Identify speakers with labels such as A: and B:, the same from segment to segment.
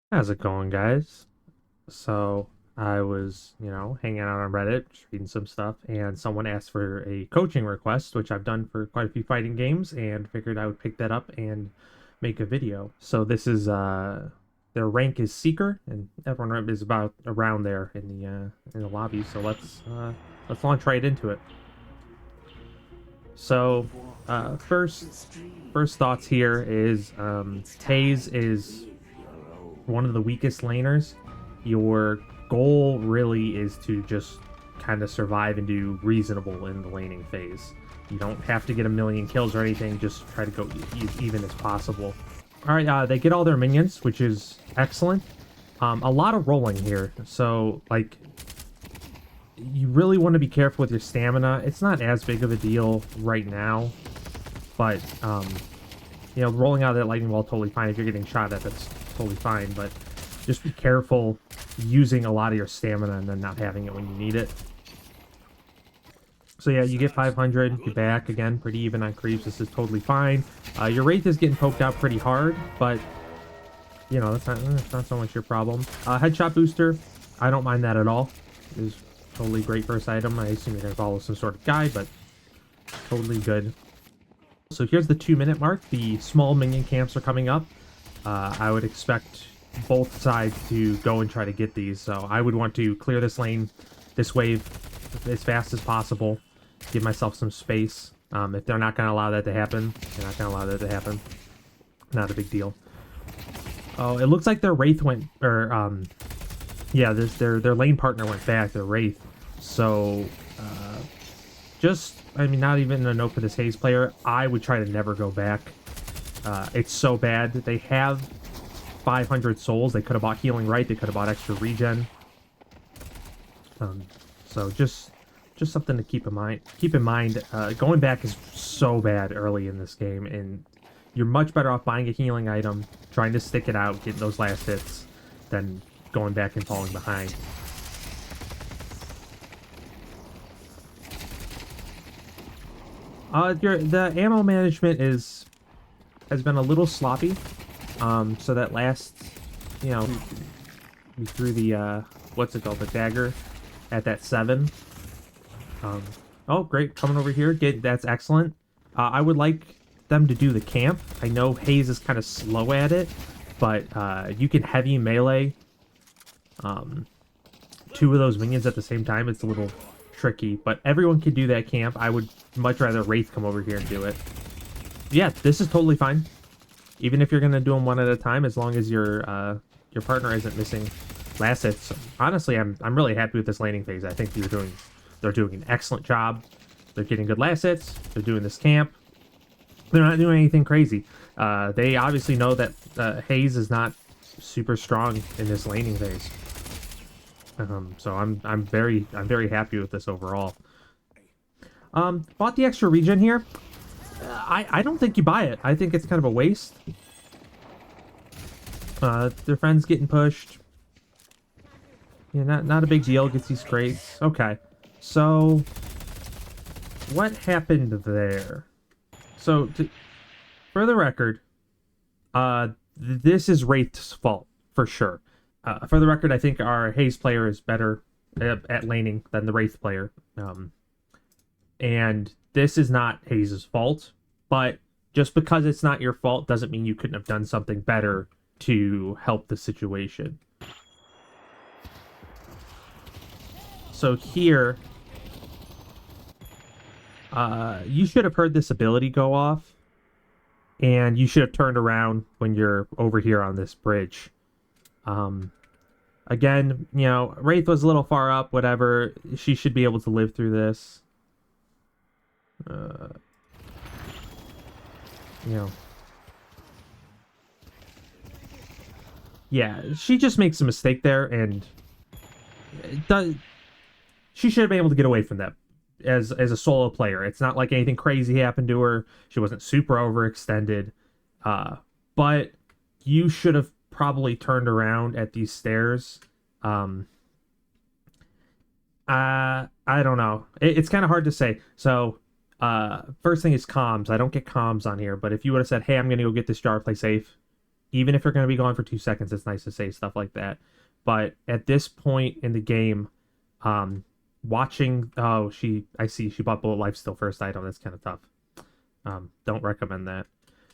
A: How's it going, guys? So I was, hanging out on Reddit, just reading some stuff, and someone asked for a coaching request, which I've done for quite a few fighting games, and figured I would pick that up and make a video. So this is their rank is Seeker, and everyone is about around there in the lobby. So let's launch right into it. So first thoughts here is Haze is one of the weakest laners. Your goal really is to just kind of survive and do reasonable in the laning phase. You don't have to get a million kills or anything, just try to go even as possible. All right, they get all their minions, which is excellent. A lot of rolling here, so like you really want to be careful with your stamina. It's not as big of a deal right now, but rolling out of that lightning wall totally fine. If you're getting shot at, that's totally fine, but just be careful using a lot of your stamina and then not having it when you need it. So yeah, you get 500, you're back again, pretty even on creeps. This is totally fine. Your Wraith is getting poked out pretty hard, but that's not so much your problem. Headshot booster, I don't mind that at all. Is totally great first item. I assume you're gonna follow some sort of guide, but totally good. So here's the 2-minute mark. The small minion camps are coming up. I would expect both sides to go and try to get these. So I would want to clear this lane, this wave, as fast as possible. Give myself some space. If they're not going to allow that to happen, they're not going to allow that to happen. Not a big deal. Oh, it looks like their Wraith went, or, yeah, their lane partner went back, their Wraith. So, not even a note for this Haze player. I would try to never go back. It's so bad that they have 500 souls. They could have bought healing right. They could have bought extra regen. So just something to keep in mind. Keep in mind, going back is so bad early in this game, and you're much better off buying a healing item, trying to stick it out, getting those last hits, than going back and falling behind. The ammo management has been a little sloppy. So that last, we threw the what's it called, the dagger at that 7. Oh great, coming over here, that's excellent. I would like them to do the camp. I know Haze is kind of slow at it, but you can heavy melee 2 of those minions at the same time. It's a little tricky, but everyone can do that camp. I would much rather Wraith come over here and do it. Yeah, this is totally fine. Even if you're gonna do them one at a time, as long as your partner isn't missing last hits. Honestly, I'm really happy with this laning phase. I think they're doing an excellent job. They're getting good last hits. They're doing this camp. They're not doing anything crazy. They obviously know that Haze is not super strong in this laning phase. So I'm very happy with this overall. Bought the extra regen here. I don't think you buy it. I think it's kind of a waste. Their friend's getting pushed. Yeah, not a big deal. Gets these crates. Okay. So, what happened there? So, for the record, this is Wraith's fault, for sure. For the record, I think our Haze player is better at laning than the Wraith player. And this is not Haze's fault, but just because it's not your fault doesn't mean you couldn't have done something better to help the situation. So here, you should have heard this ability go off, and you should have turned around when you're over here on this bridge. Again, Wraith was a little far up, whatever. She should be able to live through this. Yeah, she just makes a mistake there, and she should have been able to get away from that as a solo player. It's not like anything crazy happened to her. She wasn't super overextended, but you should have probably turned around at these stairs. I don't know. It's kind of hard to say. So, first thing is comms. I don't get comms on here, but if you would have said, "Hey, I'm gonna go get this jar, play safe," Even if you're going to be gone for 2 seconds, it's nice to say stuff like that. But at this point in the game, watching... Oh, I see she bought bullet life still first item. That's kind of tough. Don't recommend that.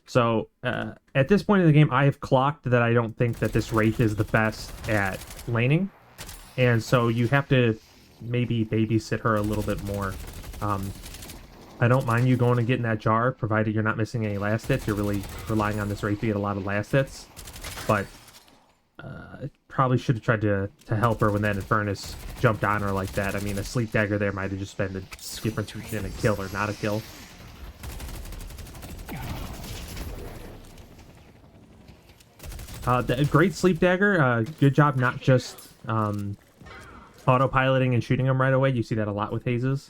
A: So, at this point in the game, I have clocked that I don't think that this Wraith is the best at laning. And so you have to maybe babysit her a little bit more. I don't mind you going and getting that jar, provided you're not missing any last hits. You're really relying on this Wraith to get a lot of last hits. But probably should have tried to help her when that Infernus jumped on her like that. I mean, a Sleep Dagger there might have just been a skip between a kill or not a kill. Great Sleep Dagger. Good job not just autopiloting and shooting them right away. You see that a lot with Hazes.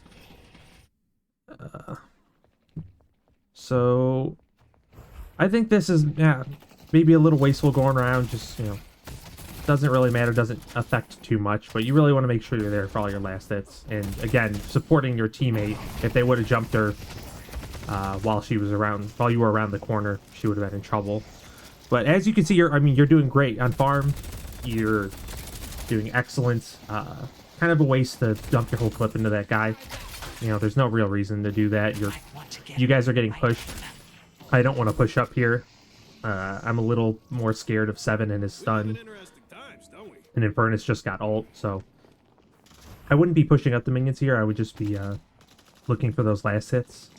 A: So I think this is maybe a little wasteful going around. Just, you know, doesn't really matter, doesn't affect too much, but you really want to make sure you're there for all your last hits. And again, supporting your teammate. If they would have jumped her while you were around the corner, she would have been in trouble. But as you can see, you're doing great on farm. You're doing excellent. Kind of a waste to dump your whole clip into that guy. You know, there's no real reason to do that. You guys are getting pushed. I don't want to push up here. I'm a little more scared of Seven and his stun. And Infernus just got ult, so I wouldn't be pushing up the minions here. I would just be looking for those last hits.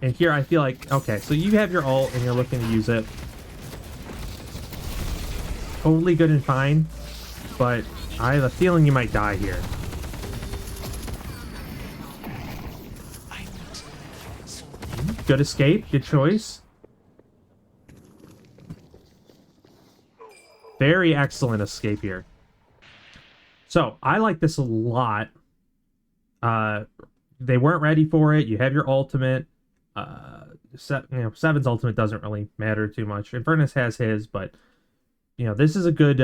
A: And here I feel like, okay, so you have your ult and you're looking to use it. Totally good and fine, but I have a feeling you might die here. Good escape, good choice. Very excellent escape here. So, I like this a lot. They weren't ready for it. You have your ultimate. Seven's ultimate doesn't really matter too much. Infernus has his, but you know, this is a good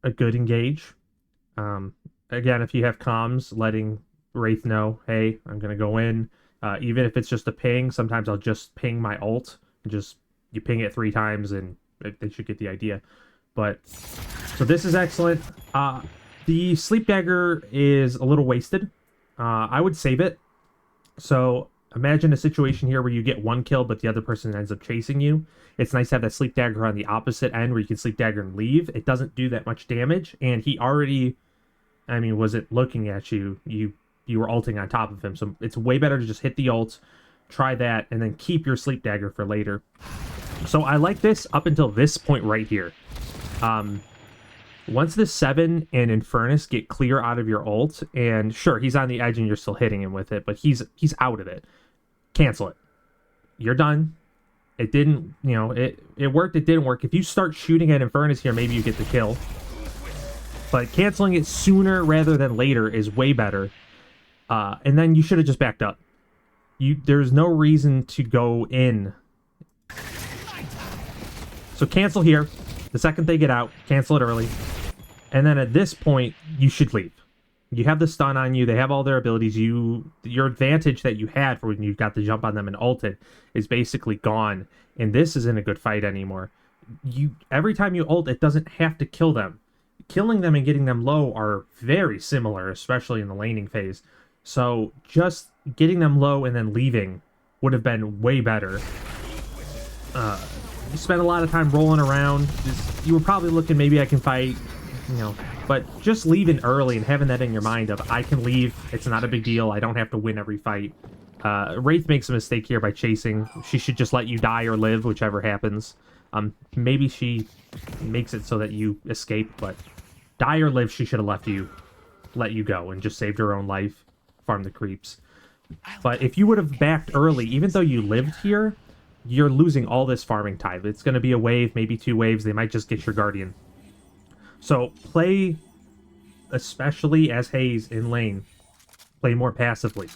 A: engage. Again, if you have comms, letting Wraith know, hey, I'm gonna go in. Even if it's just a ping, sometimes I'll just ping my ult. You ping it 3 times and they should get the idea. But, so this is excellent. The Sleep Dagger is a little wasted. I would save it. So, imagine a situation here where you get 1 kill, but the other person ends up chasing you. It's nice to have that Sleep Dagger on the opposite end where you can Sleep Dagger and leave. It doesn't do that much damage, and he already, I mean, wasn't looking at you. You were ulting on top of him, so it's way better to just hit the ult, try that, and then keep your Sleep Dagger for later. So I like this up until this point right here. Once the 7 and Infernus get clear out of your ult, and sure, he's on the edge and you're still hitting him with it, but he's out of it. Cancel it. You're done. It didn't, you know, it worked, it didn't work. If you start shooting at Infernus here, maybe you get the kill. But canceling it sooner rather than later is way better. And then you should have just backed up. There's no reason to go in. So cancel here. The second they get out, cancel it early. And then at this point, you should leave. You have the stun on you. They have all their abilities. Your advantage that you had for when you got the jump on them and ulted is basically gone. And this isn't a good fight anymore. Every time you ult, it doesn't have to kill them. Killing them and getting them low are very similar, especially in the laning phase. So just getting them low and then leaving would have been way better. You spent a lot of time rolling around. You were probably looking, maybe I can fight, you know. But just leaving early and having that in your mind of, I can leave, it's not a big deal, I don't have to win every fight. Wraith makes a mistake here by chasing. She should just let you die or live, whichever happens. Maybe she makes it so that you escape, but die or live, she should have let you go and just saved her own life, farm the creeps. But if you would have backed early, even though you lived here, you're losing all this farming time. It's going to be a wave, maybe 2 waves. They might just get your Guardian. So play, especially as Haze in lane, play more passively.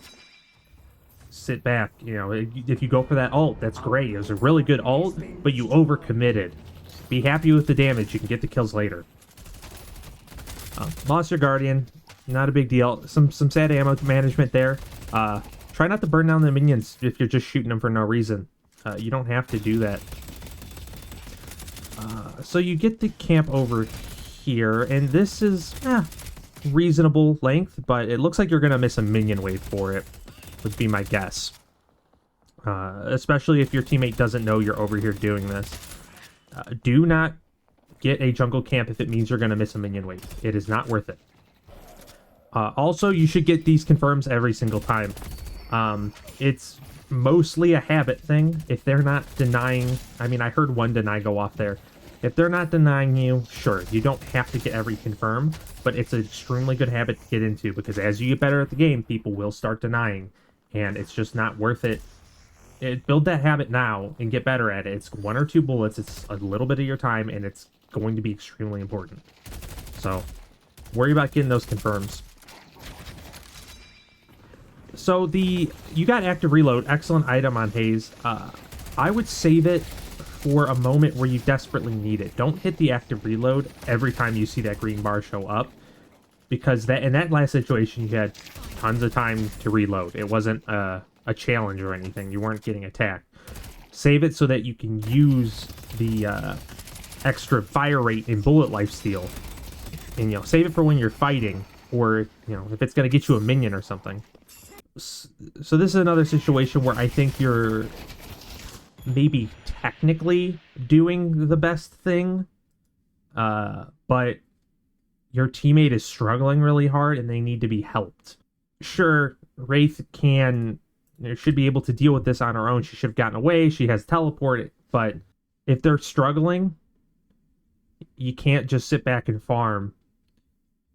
A: Sit back. You know, if you go for that ult, that's great. It was a really good ult, but you overcommitted. Be happy with the damage. You can get the kills later. Lost your Guardian. Not a big deal. Some sad ammo management there. Try not to burn down the minions if you're just shooting them for no reason. You don't have to do that. So you get the camp over here, and this is reasonable length, but it looks like you're going to miss a minion wave for it, would be my guess. Especially if your teammate doesn't know you're over here doing this. Do not get a jungle camp if it means you're going to miss a minion wave. It is not worth it. Also, you should get these confirms every single time. It's mostly a habit thing. If they're not denying... I mean, I heard one deny go off there. If they're not denying you, sure, you don't have to get every confirm, but it's an extremely good habit to get into, because as you get better at the game, people will start denying, and it's just not worth it. Build that habit now and get better at it. It's 1 or 2 bullets, it's a little bit of your time, and it's going to be extremely important. So, worry about getting those confirms. So you got active reload, excellent item on Haze. I would save it for a moment where you desperately need it. Don't hit the active reload every time you see that green bar show up, because in that last situation you had tons of time to reload. It wasn't a challenge or anything. You weren't getting attacked. Save it so that you can use the extra fire rate in bullet lifesteal, and save it for when you're fighting, or if it's going to get you a minion or something. So this is another situation where I think you're maybe technically doing the best thing, but your teammate is struggling really hard and they need to be helped. Sure, Wraith should be able to deal with this on her own. She should have gotten away. She has teleport, but if they're struggling, you can't just sit back and farm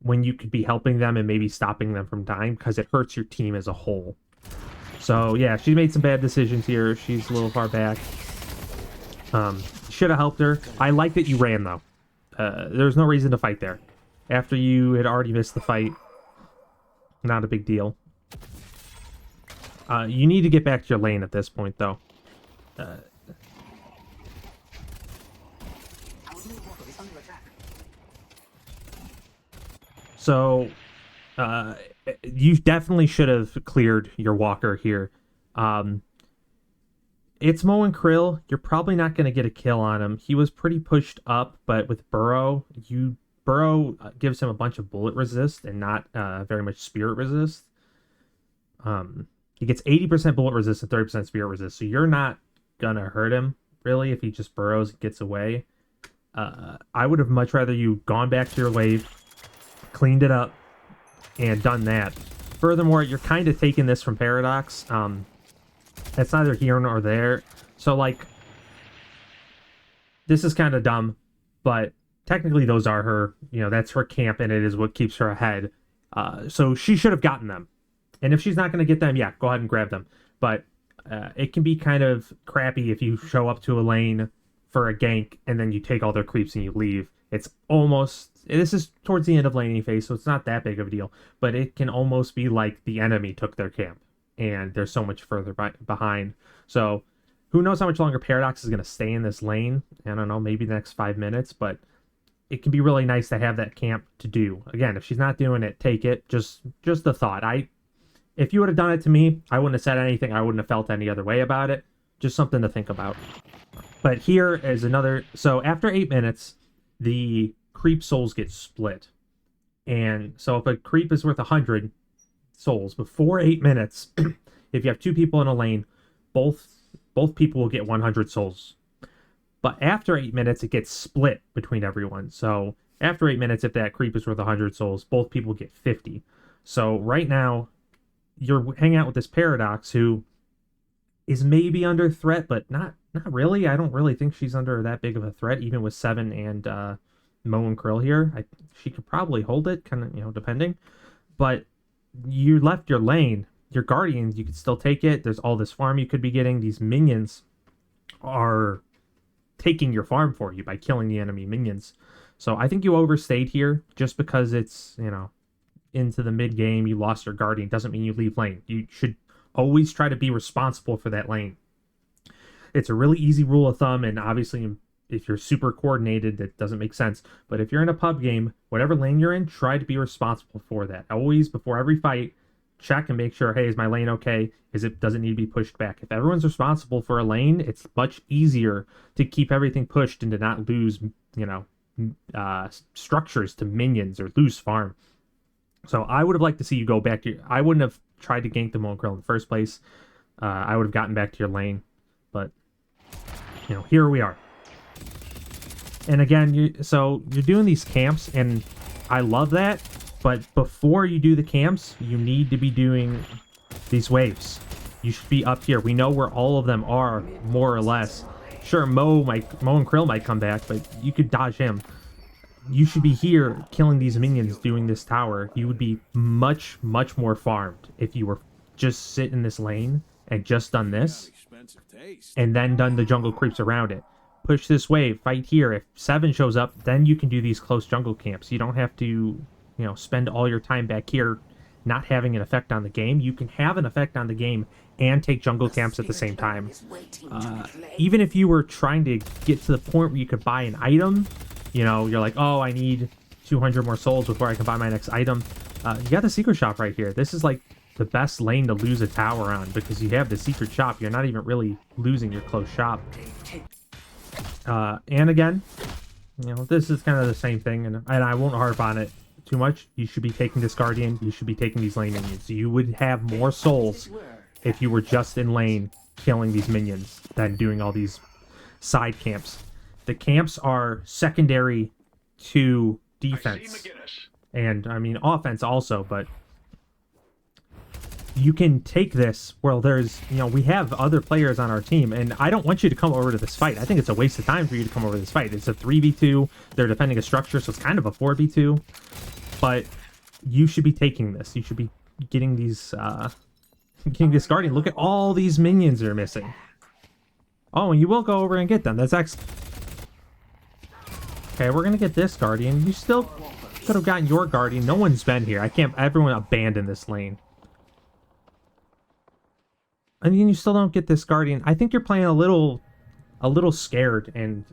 A: when you could be helping them and maybe stopping them from dying, because it hurts your team as a whole. So yeah, she made some bad decisions here. She's a little far back. Should have helped her. I like that you ran, though. There's no reason to fight there. After you had already missed the fight, not a big deal. You need to get back to your lane at this point, though. So, you definitely should have cleared your walker here. It's Mo and Krill. You're probably not going to get a kill on him. He was pretty pushed up, but with Burrow, Burrow gives him a bunch of bullet resist and not very much spirit resist. He gets 80% bullet resist and 30% spirit resist, so you're not going to hurt him, really, if he just burrows and gets away. I would have much rather you gone back to your wave, cleaned it up, and done that. Furthermore, you're kind of taking this from Paradox. It's neither here nor there. So, like, this is kind of dumb, but technically those are her, that's her camp, and it is what keeps her ahead. So she should have gotten them. And if she's not going to get them, yeah, go ahead and grab them. But it can be kind of crappy if you show up to a lane for a gank, and then you take all their creeps and you leave. It's almost... This is towards the end of laning phase, so it's not that big of a deal. But it can almost be like the enemy took their camp, and they're so much further behind. So who knows how much longer Paradox is going to stay in this lane. I don't know, maybe the next 5 minutes, but it can be really nice to have that camp to do. Again, if she's not doing it, take it. Just the thought. If you would have done it to me, I wouldn't have said anything. I wouldn't have felt any other way about it. Just something to think about. But here is another... So after 8 minutes, the creep souls get split. And so if a creep is worth 100 souls, before 8 minutes, if you have 2 people in a lane, both people will get 100 souls. But after 8 minutes, it gets split between everyone. So after 8 minutes, if that creep is worth 100 souls, both people get 50. So right now, you're hanging out with this Paradox who is maybe under threat, but not really. I don't really think she's under that big of a threat, even with Seven and Mo and Krill here. She could probably hold it, kind of, depending. But you left your lane, your Guardians, you could still take it. There's all this farm you could be getting. These minions are taking your farm for you by killing the enemy minions. So I think you overstayed here just because it's, into the mid game, you lost your Guardian. Doesn't mean you leave lane. You should always try to be responsible for that lane. It's a really easy rule of thumb, and obviously if you're super coordinated, that doesn't make sense. But if you're in a pub game, whatever lane you're in, try to be responsible for that. Always, before every fight, check and make sure, hey, is my lane okay? Does it need to be pushed back? If everyone's responsible for a lane, it's much easier to keep everything pushed and to not lose, you know, structures to minions or lose farm. So I would have liked to see you go back to I wouldn't have tried to gank the Monkrill in the first place. I would have gotten back to your lane, but you know, here we are. And again, so you're doing these camps, and I love that. But before you do the camps, you need to be doing these waves. You should be up here. We know where all of them are, more or less. Sure, Mo and Krill might come back, but you could dodge him. You should be here killing these minions doing this tower. You would be much, much more farmed if you were just sit in this lane and just done this, and then done the jungle creeps around it. Push this wave, fight here. If 7 shows up, then you can do these close jungle camps. You don't have to, you know, spend all your time back here not having an effect on the game. You can have an effect on the game and take jungle camps at the same time. Even if you were trying to get to the point where you could buy an item, you know, you're like, oh, I need 200 more souls before I can buy my next item. You got the secret shop right here. This is like the best lane to lose a tower on, because you have the secret shop. You're not even really losing your close shop. And again, you know, this is kind of the same thing, and I won't harp on it too much. You should be taking this Guardian. You should be taking these lane minions. You would have more souls if you were just in lane killing these minions than doing all these side camps. The camps are secondary to defense, and I mean offense also, but you can take this. Well, there's, you know, we have other players on our team, and I don't want you to come over to this fight. I think it's a waste of time for you to come over to this fight. It's a 3v2. They're defending a structure, so it's kind of a 4v2. But you should be taking this. You should be getting these, getting this Guardian. Look at all these minions you're missing. Oh, and you will go over and get them. That's excellent. Okay, we're gonna get this Guardian. You still could have gotten your Guardian. No one's been here. I can't. Everyone abandoned this lane. And then you still don't get this Guardian. I think you're playing a little scared. And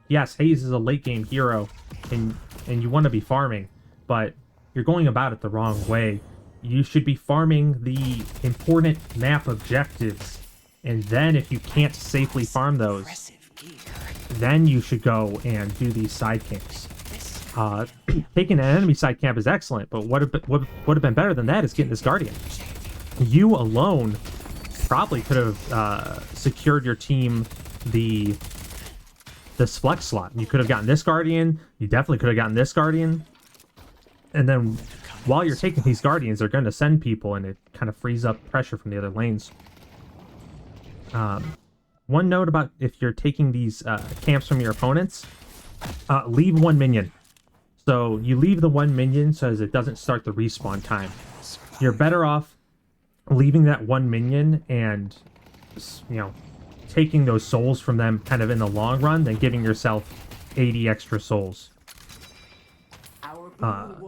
A: yes, Haze is a late game hero, and you want to be farming, but you're going about it the wrong way. You should be farming the important map objectives, and then if you can't safely farm those, then you should go and do these side camps. Taking an enemy side camp is excellent, but what would have been better than that is getting this Guardian. You alone probably could have secured your team this flex slot. You could have gotten this Guardian. You definitely could have gotten this Guardian. And then while you're taking these Guardians, they're going to send people, and it kind of frees up pressure from the other lanes. One note about if you're taking these camps from your opponents, leave one minion. So you leave the one minion so as it doesn't start the respawn time. You're better off leaving that one minion and, you know, taking those souls from them kind of in the long run than giving yourself 80 extra souls.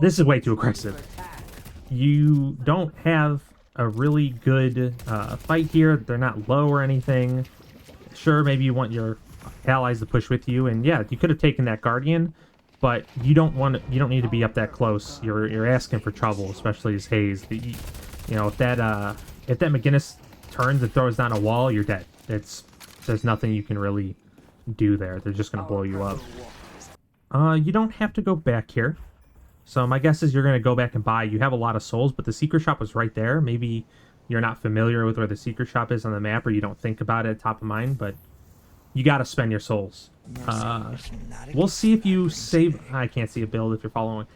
A: This is way too aggressive. You don't have a really good fight here. They're not low or anything. Sure, maybe you want your allies to push with you, and yeah, you could have taken that Guardian, but you don't need to be up that close. You're asking for trouble, especially as Haze. You know, if that McGinnis turns and throws down a wall, you're dead. There's nothing you can really do there. They're just gonna blow you up. You don't have to go back here. So my guess is you're gonna go back and buy. You have a lot of souls, but the secret shop was right there. Maybe you're not familiar with where the secret shop is on the map, or you don't think about it top of mind, but you gotta spend your souls. We'll see if you save. I can't see a build if you're following.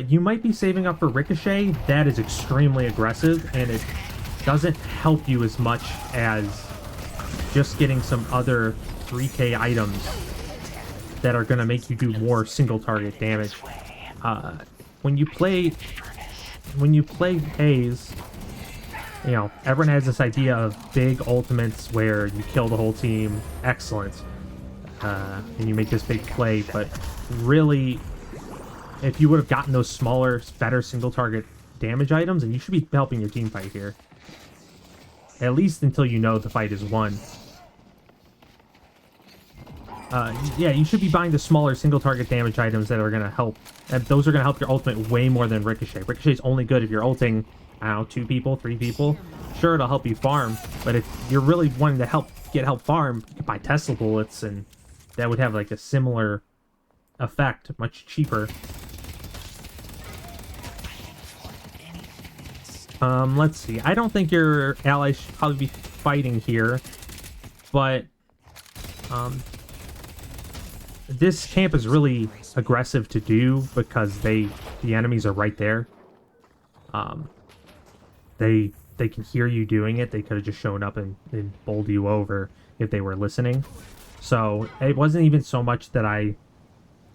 A: You might be saving up for Ricochet. That is extremely aggressive, and it doesn't help you as much as just getting some other 3k items that are going to make you do more single target damage. When you play Haze, you know, everyone has this idea of big ultimates where you kill the whole team, excellent, and you make this big play, but really, if you would have gotten those smaller, better single target damage items, and you should be helping your team fight here. At least until you know the fight is won. Yeah, you should be buying the smaller single target damage items that are going to help. And those are going to help your ultimate way more than Ricochet. Ricochet's only good if you're ulting, I don't know, 2 people, 3 people. Sure, it'll help you farm, but if you're really wanting to get help farm, you can buy Tesla bullets, and that would have like a similar effect, much cheaper. Let's see. I don't think your allies should probably be fighting here, but this camp is really aggressive to do because the enemies are right there. They can hear you doing it. They could have just shown up and bowled you over if they were listening. So it wasn't even so much that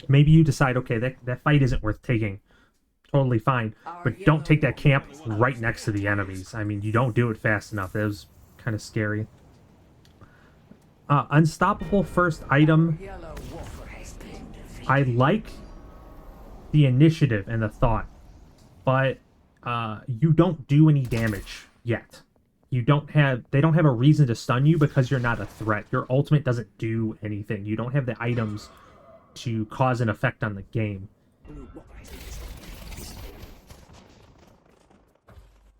A: maybe you decide, okay, that fight isn't worth taking. Totally fine. But don't take that camp right next to the enemies. I mean, you don't do it fast enough. That was kind of scary. Unstoppable first item. I like the initiative and the thought, but you don't do any damage yet. They don't have a reason to stun you because you're not a threat. Your ultimate doesn't do anything. You don't have the items to cause an effect on the game.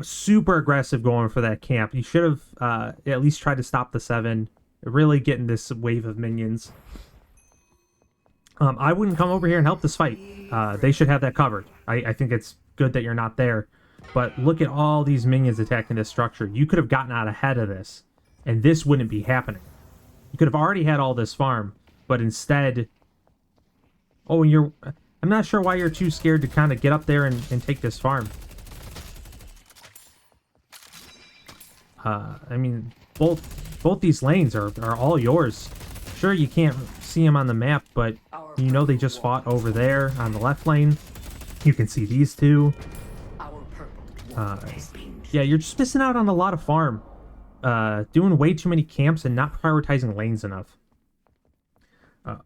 A: Super aggressive going for that camp. You should have at least tried to stop the 7. Really getting this wave of minions. I wouldn't come over here and help this fight. They should have that covered. I think it's good that you're not there. But look at all these minions attacking this structure. You could have gotten out ahead of this, and this wouldn't be happening. You could have already had all this farm, but instead... Oh, and I'm not sure why you're too scared to kind of get up there and take this farm. I mean, both these lanes are all yours. Sure, you can't see them on the map, but you know they just fought over there on the left lane. You can see these two. Yeah, you're just missing out on a lot of farm. Doing way too many camps and not prioritizing lanes enough.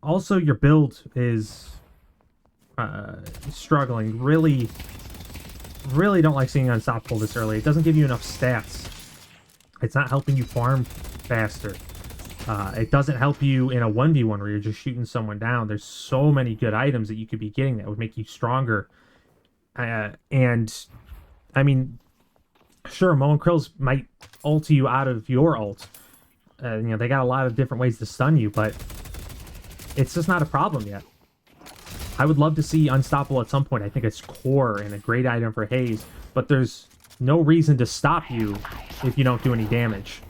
A: Also, your build is struggling. Really don't like seeing Unstoppable this early. It doesn't give you enough stats. It's not helping you farm faster. It doesn't help you in a 1v1 where you're just shooting someone down. There's so many good items that you could be getting that would make you stronger. And, I mean, sure, Mo and Krills might ult you out of your ult. You know, they got a lot of different ways to stun you, but it's just not a problem yet. I would love to see Unstoppable at some point. I think it's core and a great item for Haze, but there's no reason to stop you if you don't do any damage.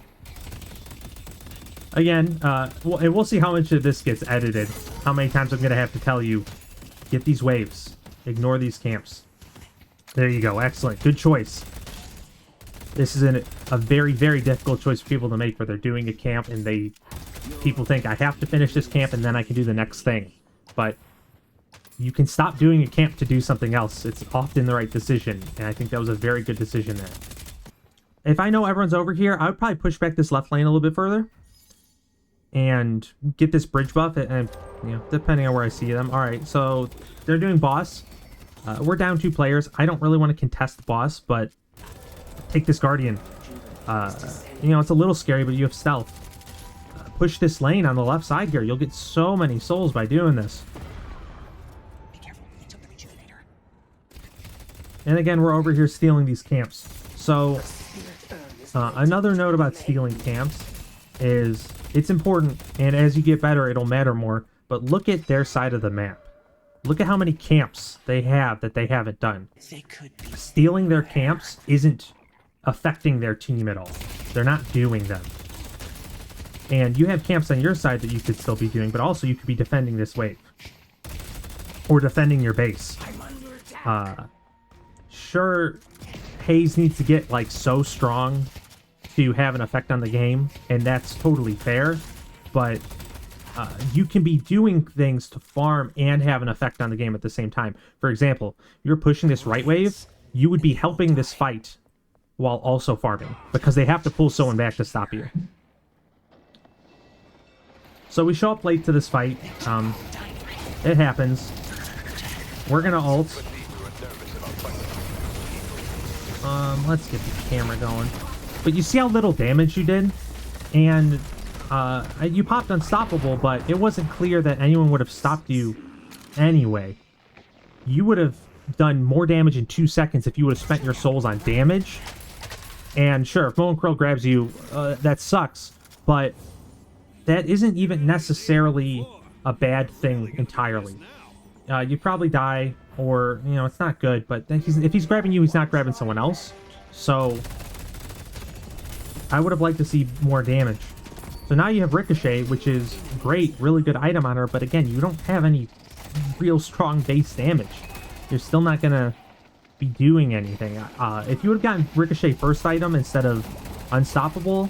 A: Again, we'll see how much of this gets edited. How many times I'm going to have to tell you, get these waves. Ignore these camps. There you go. Excellent. Good choice. This is a very, very difficult choice for people to make where they're doing a camp and people think, I have to finish this camp and then I can do the next thing. But you can stop doing a camp to do something else. It's often the right decision, and I think that was a very good decision there. If I know everyone's over here, I would probably push back this left lane a little bit further and get this bridge buff, and you know, depending on where I see them. All right, so they're doing boss. We're down 2 players. I don't really want to contest the boss, but take this Guardian. You know, it's a little scary, but you have stealth. Push this lane on the left side here. You'll get so many souls by doing this. And again, we're over here stealing these camps. So, another note about stealing camps is it's important, and as you get better, it'll matter more. But look at their side of the map. Look at how many camps they have that they haven't done. Stealing their camps isn't affecting their team at all. They're not doing them. And you have camps on your side that you could still be doing, but also you could be defending this wave. Or defending your base. Sure, Haze needs to get, like, so strong to have an effect on the game, and that's totally fair, but you can be doing things to farm and have an effect on the game at the same time. For example, you're pushing this right wave, you would be helping this fight while also farming, because they have to pull someone back to stop you. So we show up late to this fight. It happens. We're gonna ult. Let's get the camera going. But you see how little damage you did? And You popped Unstoppable, but it wasn't clear that anyone would have stopped you anyway. You would have done more damage in 2 seconds if you would have spent your souls on damage. And sure, if Moe and Krill grabs you, that sucks, but that isn't even necessarily a bad thing entirely. You'd probably die, or, you know, it's not good, but if he's grabbing you, he's not grabbing someone else. So I would have liked to see more damage. So now you have Ricochet, which is great, really good item on her, but again, you don't have any real strong base damage. You're still not gonna be doing anything. If you would have gotten Ricochet first item instead of Unstoppable,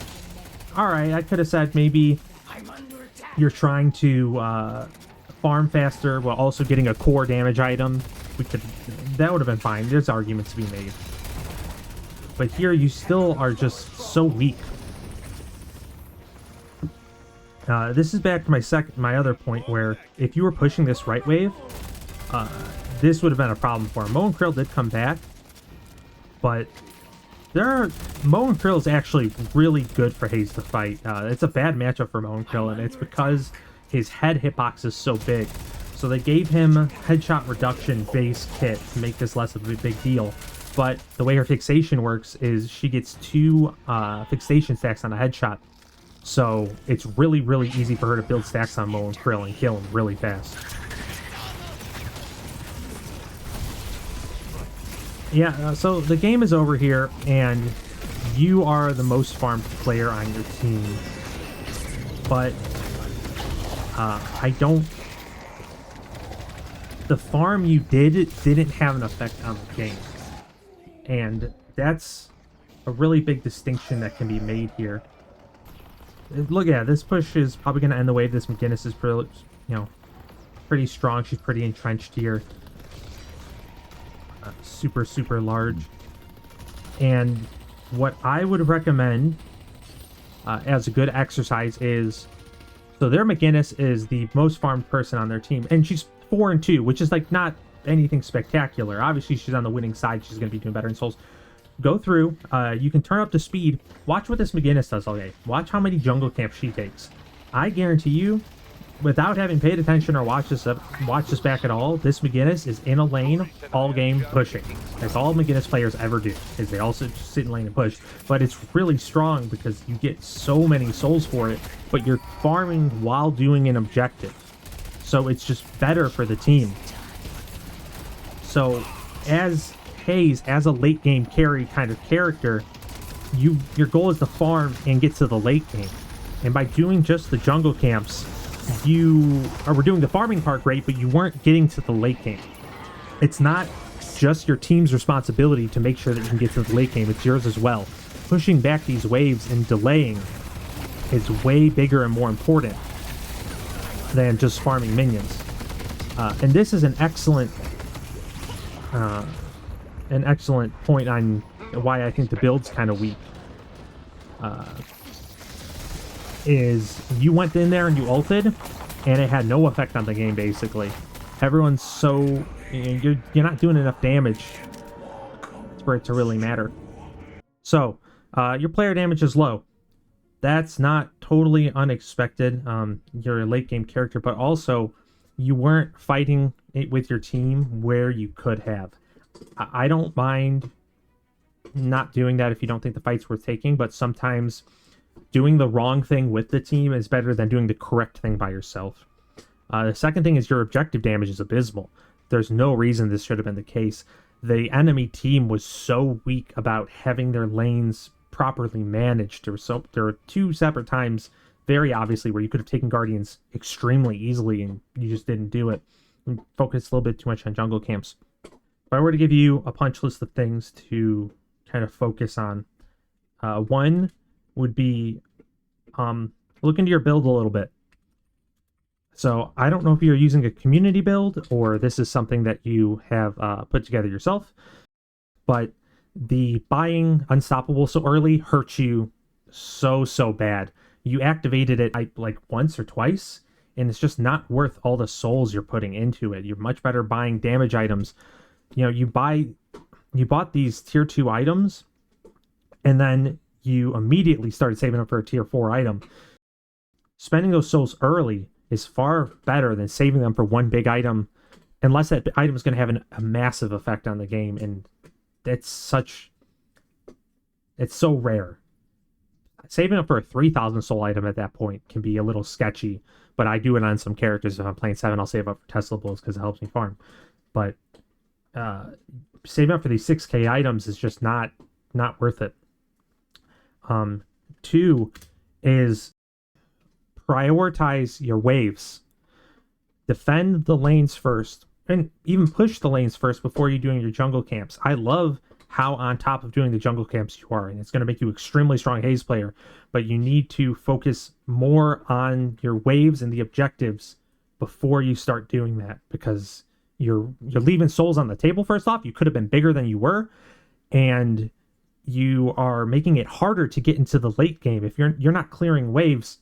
A: alright, I could have said maybe you're trying to farm faster while also getting a core damage item. That would have been fine. There's arguments to be made. But here you still are just so weak. This is back to my other point, where if you were pushing this right wave, this would have been a problem for him. Moe and Krill did come back, but Moe and Krill is actually really good for Haze to fight. It's a bad matchup for Moe and Krill, and it's because his head hitbox is so big. So they gave him headshot reduction base kit to make this less of a big deal. But the way her fixation works is she gets 2 fixation stacks on a headshot. So it's really, really easy for her to build stacks on Moe and Krill and kill him really fast. Yeah, so the game is over here, and you are the most farmed player on your team. But the farm you didn't have an effect on the game. And that's a really big distinction that can be made here. Look at it, this push is probably going to end the wave. This McGinnis is pretty, pretty strong. She's pretty entrenched here. Super, super large. And what I would recommend as a good exercise is, so their McGinnis is the most farmed person on their team, and she's 4-2, which is like not anything spectacular. Obviously, she's on the winning side. She's going to be doing better in souls. Go through. You can turn up the speed. Watch what this McGinnis does all day. Watch how many jungle camps she takes. I guarantee you, without having paid attention or watched this back at all, this McGinnis is in a lane all game pushing. That's all McGinnis players ever do, is they also just sit in lane and push. But it's really strong because you get so many souls for it, but you're farming while doing an objective. So it's just better for the team. So as Haze, as a late game carry kind of character, your goal is to farm and get to the late game. And by doing just the jungle camps, were doing the farming part great, but you weren't getting to the late game. It's not just your team's responsibility to make sure that you can get to the late game, it's yours as well. Pushing back these waves and delaying is way bigger and more important than just farming minions. And this is an excellent point on why I think the build's kind of weak. Is you went in there and you ulted, and it had no effect on the game, basically. Everyone's so... You're not doing enough damage for it to really matter. So, your player damage is low. That's not totally unexpected. You're a late game character, but also you weren't fighting it with your team where you could have. I don't mind not doing that if you don't think the fight's worth taking, but sometimes doing the wrong thing with the team is better than doing the correct thing by yourself. The second thing is your objective damage is abysmal. There's no reason this should have been the case. The enemy team was so weak about having their lanes properly managed. There were 2 separate times, very obviously, where you could have taken Guardians extremely easily and you just didn't do it. And focused a little bit too much on jungle camps. If I were to give you a punch list of things to kind of focus on, one would be look into your build a little bit. So I don't know if you're using a community build or this is something that you have put together yourself, but the buying Unstoppable so early hurts you so bad. You activated it like once or twice, and it's just not worth all the souls you're putting into it. You're much better buying damage items. You bought these tier 2 items, and then you immediately started saving up for a tier 4 item. spending those souls early is far better than saving them for one big item, unless that item is going to have a massive effect on the game. And it's so rare. Saving up for a 3,000 soul item at that point can be a little sketchy, but I do it on some characters. If I'm playing 7, I'll save up for Teslables because it helps me farm. But saving up for these 6k items is just not worth it. 2 is prioritize your waves. Defend the lanes first, and even push the lanes first before you're doing your jungle camps. I love how on top of doing the jungle camps you are, and it's going to make you extremely strong Haze player, but you need to focus more on your waves and the objectives before you start doing that, because you're leaving souls on the table. First off, you could have been bigger than you were, and you are making it harder to get into the late game if you're not clearing waves.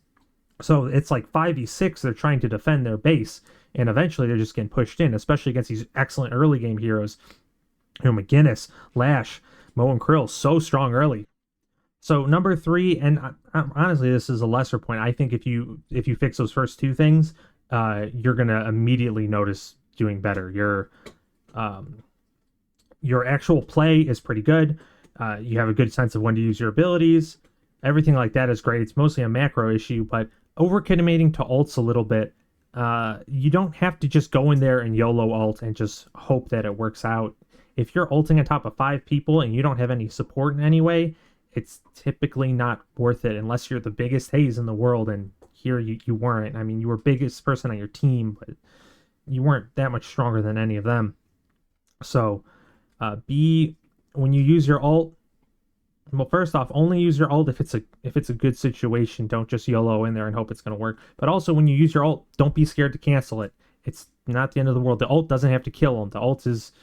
A: So it's like 5v6, they're trying to defend their base, and eventually they're just getting pushed in, especially against these excellent early game heroes. You know, McGinnis, Lash, Mo, and Krill, so strong early. So number 3, and honestly, this is a lesser point. I think if you fix those first 2 things, you're gonna immediately notice doing better. Your actual play is pretty good. You have a good sense of when to use your abilities. Everything like that is great. It's mostly a macro issue, but overcommitting to ults a little bit. You don't have to just go in there and YOLO ult and just hope that it works out. If you're ulting on top of 5 people and you don't have any support in any way, it's typically not worth it unless you're the biggest Haze in the world, and here you weren't. I mean, you were biggest person on your team, but you weren't that much stronger than any of them. So when you use your ult, well, first off, only use your ult if it's a good situation. Don't just YOLO in there and hope it's going to work. But also, when you use your ult, don't be scared to cancel it. It's not the end of the world. The ult doesn't have to kill them. The ult is,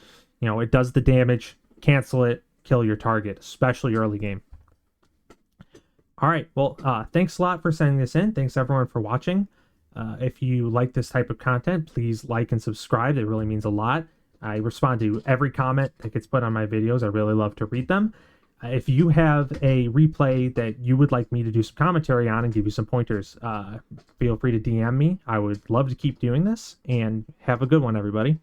A: it does the damage. Cancel it, kill your target, especially early game. All right, well, thanks a lot for sending this in. Thanks everyone for watching. If you like this type of content, please like and subscribe. It really means a lot. I respond to every comment that gets put on my videos. I really love to read them. If you have a replay that you would like me to do some commentary on and give you some pointers, feel free to DM me. I would love to keep doing this, and have a good one, everybody.